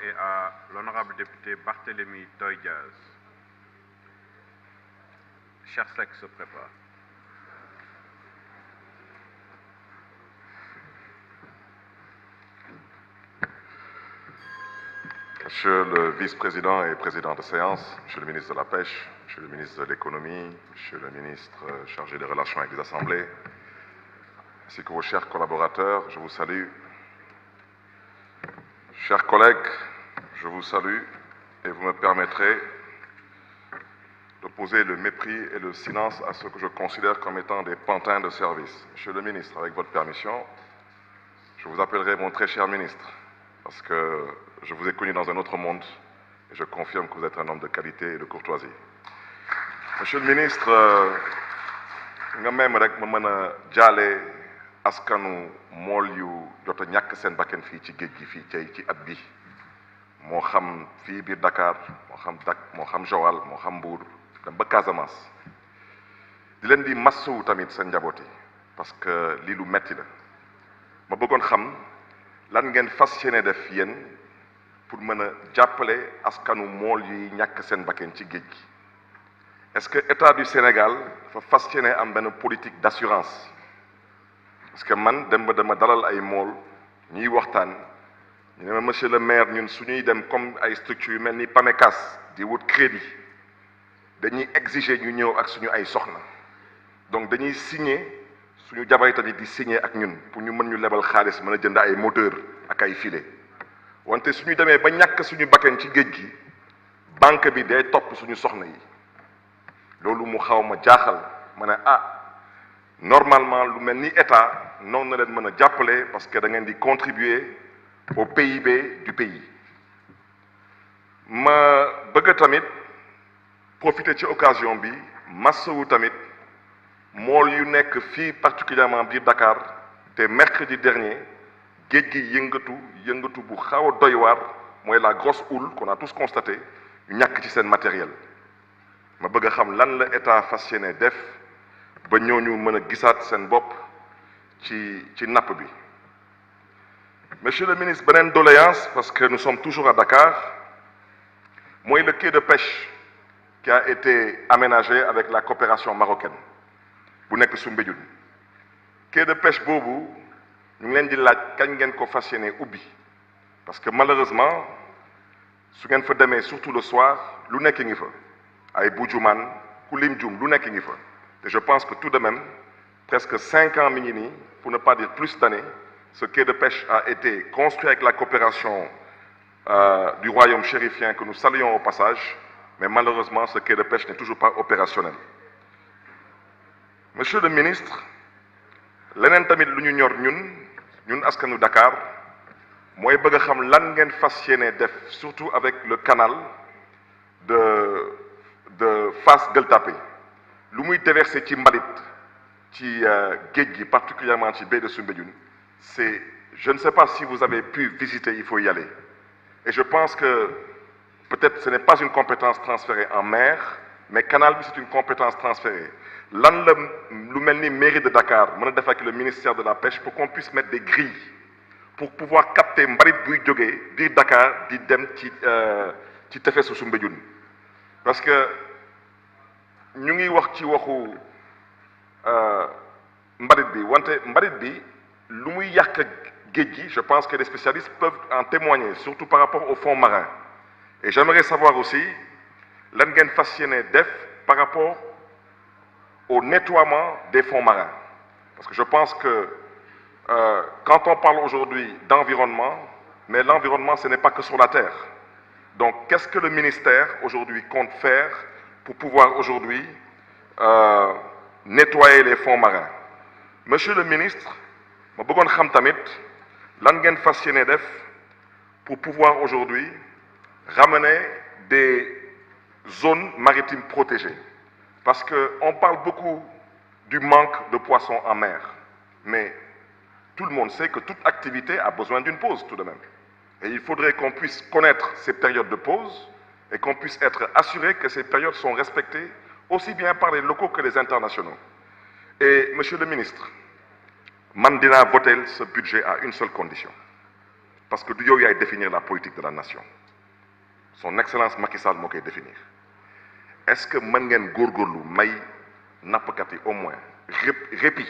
est à l'honorable député Barthélémy Toye-Dias. Chersek se prépare. Monsieur le vice-président et président de séance, Monsieur le ministre de la Pêche, Monsieur le ministre de l'Économie, Monsieur le ministre chargé des relations avec les assemblées, ainsi que vos chers collaborateurs, je vous salue. Chers collègues, je vous salue et vous me permettrez d'opposer le mépris et le silence à ce que je considère comme étant des pantins de service. Monsieur le ministre, avec votre permission, je vous appellerai mon très cher ministre, parce que je vous ai connu dans un autre monde et je confirme que vous êtes un homme de qualité et de courtoisie. Monsieur le ministre, nga même rek ma mën a jaale askanu mool yu jot a ñàkk seen bakkan fii ci géej gi fii ci at bi moo xam fii biir Dakar moo xam Joal moo xam Mbour dem ba Casamance di leen di massuwu tamit seen njaboot yi parce que lii lu metti la ma bëggoon xam lan ngeen fas yéene def yéen pour mën a jàppale askanu mool yi ñàkk seen bakkan ci géej gi est-ce que état du Sénégal dafa fas yéene am benn politique d'assurance parce que man dama dalal ay mool ñuy waxtaan ñu ne ma monsieur le maire ñun suñuy dem comme ay structures yu mel ni PAMECAS di wut crédit dañuy exiger ñu ñëw ak suñu ay soxna donc dañuy signer suñu jabar tamit di signer ak ñun pour ñu mën ñu lebal xaalis mën a jënd ay moteur ak ay filet wante suñu demee ba ñàkk suñu bakkan ci géej gi banque bi day topp suñu soxna yi loolu mu xaw ma jaaxal ma ne normalement lu mel ni état noonu na leen mën a jàppale parce que da ngeen di contribuer au PIB du pays ma bëgg tamit profiter ci occasion bi massawu tamit mool yu nekk fii particulièrement biir Dakar te mercredi dernier géej gi yëngatu bu xaw a doy waar mooy la grosse houle qu'on a tous constaté ñu ñàkk ci seen matériel ma bëgg a xam lan la état fas yéene def ba ñooñu mën a gisaat seen bopp ci napp bi. Monsieur le ministre, beneen doléance parce que nous sommes toujours à Dakar mooy le quai de pêche qui a été aménagé avec la coopération marocaine bu nekk Soumbédioune quai de pêche boobu ñu ngi leen di laaj kañ ngeen ko fas yéene ubbi parce que malheureusement su ngeen fa demee surtout le soir lu nekk ngi fa ay Bujuman ku lim jum lu nekk ngi fa te je pense que tout de même presque 5 ans mi ngi nii pour ne pas dire plus d'années ce quai de pêche a été construit avec la coopération du royaume chérifien que nous saluons au passage mais malheureusement ce quai de pêche n'est toujours pas opérationnel. Monsieur le ministre leneen tamit lu ñu ñor ñun askanu Dakar mooy bëgg a xam lan ngeen fas yéene def surtout avec le canal de Fass Gueule Tapée lu muy déverser ci mbalit ci géej gi particulièrement ci baie de Soumbédioune c'est je ne sais pas si vous avez pu visiter, il faut y aller et je pense que peut-être ce n'est pas une compétence transférée en mer mais canal bi c'est une compétence transférée lan la lu mel ni mairie de Dakar mën a def ak le ministère de la pêche pour qu'on puisse mettre des grilles pour pouvoir capter mbalit buy jógee biir Dakar di dem ci tefesu Soumbédioune parce que ñu ngi wax ci waxu mbalit bi wante mbalit bi lu muy yàq géej gi je pense que les spécialistes peuvent en témoigner surtout par rapport au fond marin et j'aimerais savoir aussi lan ngeen fas yéene def par rapport au nettoiement des fonds marins parce que je pense que quand on parle aujourd'hui d'environnement mais l'environnement ce n'est pas que sur la terre donc qu'est-ce que le ministère aujourd'hui compte faire pour pouvoir aujourd'hui nettoyer les fonds marins monsieur le ministre ma bëggoon xam tamit lan ngeen fas yéene def pour pouvoir aujourd'hui ramener des zones maritimes protégées parce que on parle beaucoup du manque de poissons en mer mais tout le monde sait que toute activité a besoin d'une pause tout de même et il faudrait qu'on puisse connaître ces périodes de pause et qu'on puisse être assuré que ces périodes sont respectées aussi bien par les locaux que les internationaux et monsieur le ministre man dinaa voter ce budget à une seule condition parce que du yow yaay définir la politique de la nation son excellence Macky Sall moo koy définir est-ce que mën ngeen góorgóorlu may nappkat yi au moins répit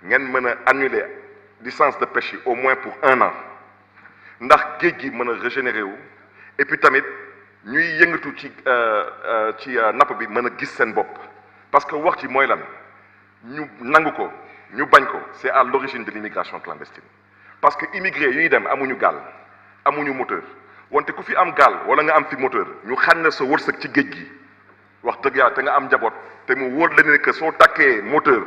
ngeen mën a annuler licence de pêche yi au moins pour 1 an ndax géej gi mën a régénérer wu et puis tamit ñuy yëngatu ci napp bi mën a gis seen bopp parce que wax ci mooy lan ñu nangu ko ñu bañ ko c'est à l'origine de l'immigration clandestine parce que immigré yuy dem amuñu gaal amuñu moteur wante ku fi am gaal wala nga am fi moteur ñu xàñ na sa wërsëg ci géej gi wax dëgg yàlla te nga am njaboot te mu wóor la ne que soo takkee moteur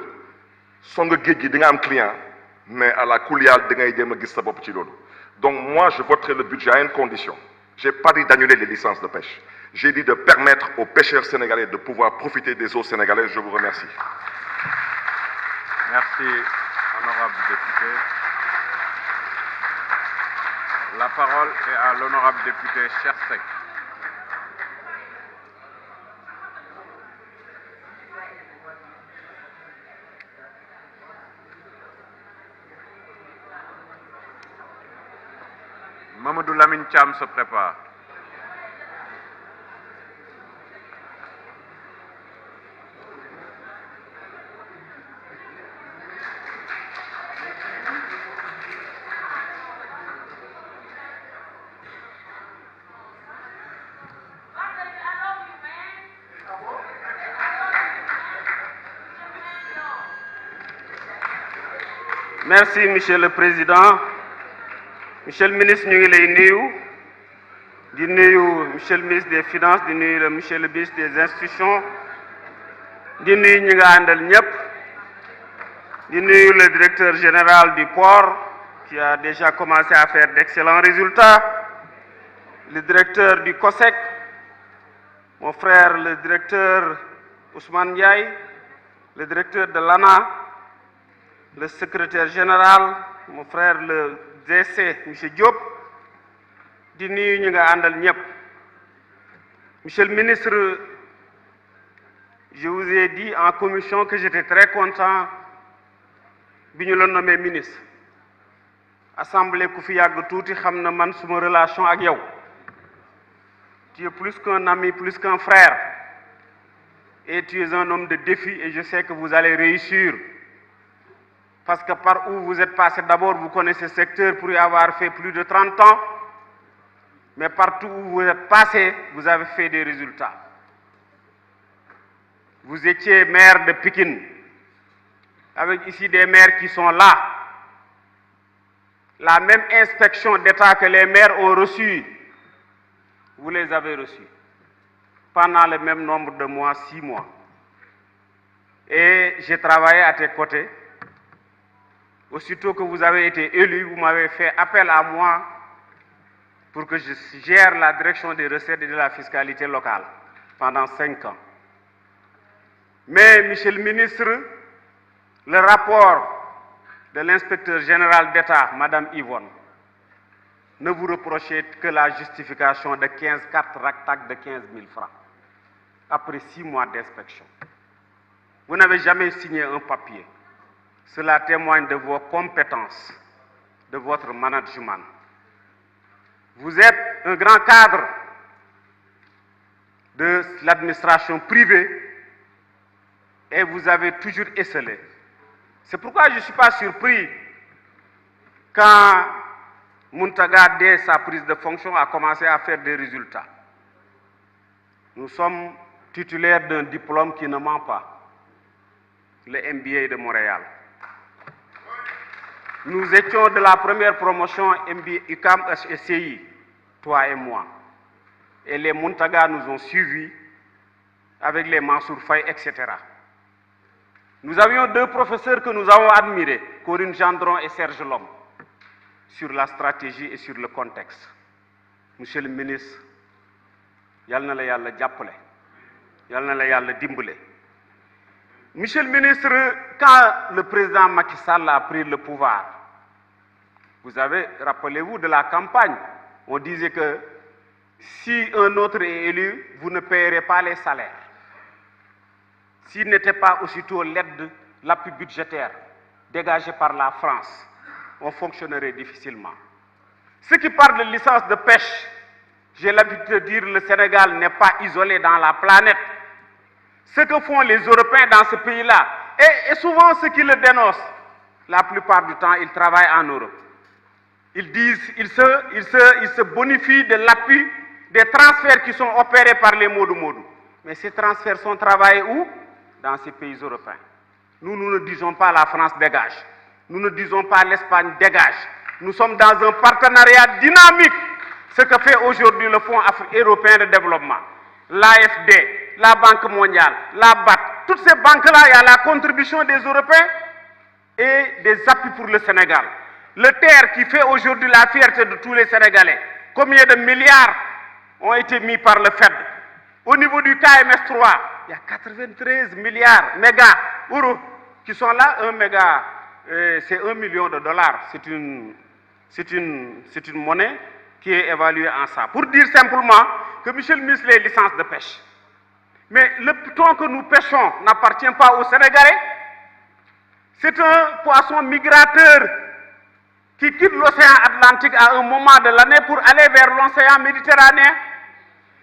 soo nga géej gi di nga am client mais à la couliale da ngay jéem a gis sa bopp ci loolu donc moi je voterai le budget à une condition j'ai pas dit d'annuler les licences de pêche j'ai dit de permettre aux pêcheurs sénégalais de pouvoir profiter des eaux sénégalaises. Je vous remercie. Merci, honorable député. La parole est à l'honorable député Chersek. Mamadou Lamine Thiam se prépare. Merci, Monsieur le Président. Monsieur le ministre, ñu ngi lay nuyu Monsieur le ministre des Finances, di nuyu Monsieur le ministre des Institutions, di nuyu ñi nga àndal ñëpp, di nuyu le directeur général du port qui a déjà commencé à faire d'excellents résultats, le directeur du COSEC, mon frère le directeur Ousmane Ndiaye, le directeur de l'ANA, le secrétaire général, mon frère le DC, M. Diop, di nuyu ñi nga àndal ñëpp. Monsieur le ministre, je vous ai dit en commission que j'étais très content bi ñu la nommé ministre. Assemblée ku fi yàgg tuuti xam na man suma relation ak yow. Tu es plus qu'un ami, plus qu'un frère. Et tu es un homme de défi et je sais que vous allez réussir. Parce que par où vous êtes passé, d'abord vous connaissez ce secteur pour y avoir fait plus de 30 ans, mais partout où vous êtes passé, vous avez fait des résultats. Vous étiez maire de Pikine, avec ici des maires qui sont là. La même inspection d'État que les maires ont reçue, vous les avez reçus pendant le même nombre de mois, 6 mois. Et j'ai travaillé à tes côtés. Aussitôt que vous avez été élu, vous m'avez fait appel à moi pour que je gère la direction des recettes et de la fiscalité locale pendant 5 ans. Mais, Monsieur le ministre, le rapport de l'inspecteur général d'État, Madame Yvonne, ne vous reprochez que la justification de 15 cartes RACTAC de 15 000 francs après 6 mois d'inspection. Vous n'avez jamais signé un papier. Cela témoigne de vos compétences, de votre management. Vous êtes un grand cadre de l'administration privée et vous avez toujours esselé. C'est pourquoi je ne suis pas surpris quand Mountaga, dès sa prise de fonction, a commencé à faire des résultats. Nous sommes titulaires d'un diplôme qui ne ment pas, le MBA de Montréal. Nous étions de la première promotion MBA UQAM SCI, toi et moi. Et les Mountaga nous ont suivis avec les Mansour Faye, etc. Nous avions 2 professeurs que nous avons admirés, Corinne Gendron et Serge Lom, sur la stratégie et sur le contexte. Monsieur le ministre, yal na la yàlla jàppale, yal na la yàlla dimbale. Monsieur le ministre, quand le président Macky Sall a pris le pouvoir, vous avez, rappelez-vous de la campagne, on disait que si un autre est élu, vous ne payerez pas les salaires. S'il n'était pas aussitôt l'aide, l'appui budgétaire dégagé par la France, on fonctionnerait difficilement. Ceux qui parlent de licence de pêche, j'ai l'habitude de dire que le Sénégal n'est pas isolé dans la planète. Ce que font les Européens dans ce pays-là, et souvent ceux qui le dénoncent, la plupart du temps, ils travaillent en Europe. Ils disent, ils se bonifient de l'appui des transferts qui sont opérés par les Modou-Modou. Mais ces transferts sont travaillés où? Dans ces pays européens. Nous ne disons pas la France dégage. Nous ne disons pas l'Espagne dégage. Nous sommes dans un partenariat dynamique. Ce que fait aujourd'hui le Fonds européen de développement, l'AFD, la Banque mondiale, la BAD, toutes ces banques-là, il y a la contribution des Européens et des appuis pour le Sénégal. Le TER qui fait aujourd'hui la fierté de tous les Sénégalais, combien de milliards ont été mis par le FED? Au niveau du KMS3, il y a 93 milliards mégas euros qui sont là. Un méga, c'est 1 million de dollars. C'est une monnaie qui est évaluée en ça. Pour dire simplement que, monsieur le ministre, les licences de pêche. Mais le thon que nous pêchons n'appartient pas aux Sénégalais. C'est un poisson migrateur qui quitte l'océan Atlantique à un moment de l'année pour aller vers l'océan Méditerranéen.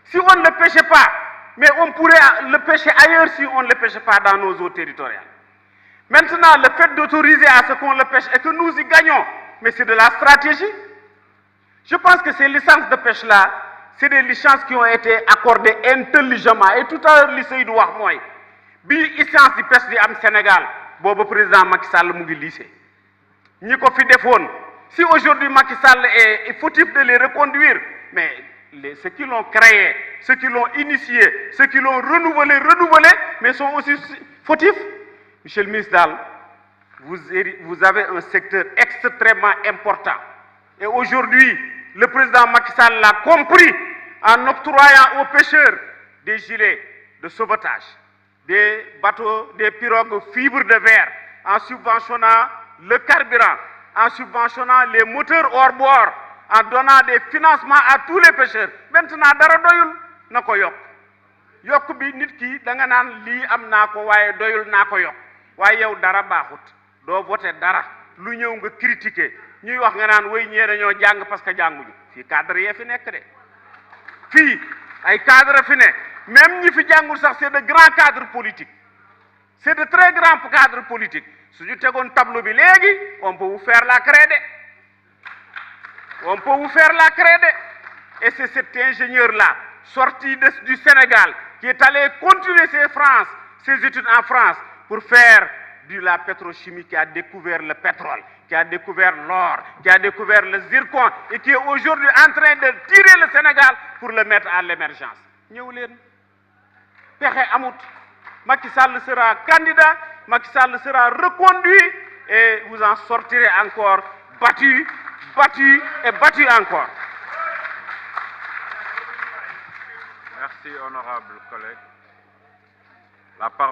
Si on ne le pêchait pas, mais on pourrait le pêcher ailleurs si on ne le pêchait pas dans nos eaux territoriales. Maintenant, le fait d'autoriser à ce qu'on le pêche et que nous y gagnons, mais c'est de la stratégie. Je pense que ces licences de pêche-là, c'est des licences qui ont été accordées intelligemment. Et tout à l'heure, lycée doit wax mooy bi licence de pêche di am Sénégal, boobu président Macky Sall mu ngi lycée. Ñi ko fi defoon, si aujourd'hui Macky Sall est fautif de les reconduire, mais ceux qui l'ont créé, ceux qui l'ont initié, ceux qui l'ont renouvelé, mais sont aussi fautifs. Monsieur le ministre Dal, vous avez un secteur extrêmement important. Et aujourd'hui, le président Macky Sall l'a compris en octroyant aux pêcheurs des gilets de sauvetage, des bateaux, des pirogues fibres de verre, en subventionnant le carburant, en subventionnant les moteurs hors bord, en donnant des financements à tous les pêcheurs. Maintenant, dara doyul nako yok. Yok bi nit ki da nga nan li am nako waye doyul nako yok. Waye yow dara baxut. Do voter dara. Lu ñew nga critiquer. Ñuy wax nga naan way ñee dañoo jàng parce que jànguñu. Fii cadre yee fi nekk de. Fii ay cadre fi ne. Même ñi fi jàngul sax c'est de grands cadres politiques. C'est de très grands cadres politiques. Si nous avons un tableau, on peut vous faire la crédit. On peut vous faire la crédit. Et c'est cet ingénieur-là, sorti du Sénégal, qui est allé continuer ses études en France pour faire de la pétrochimie, qui a découvert le pétrole, qui a découvert l'or, qui a découvert le zircon et qui est aujourd'hui en train de tirer le Sénégal pour le mettre à l'émergence. Macky Sall sera candidat, Macky Sall sera reconduit et vous en sortirez encore battu et battu encore. Merci, honorable collègue. La parole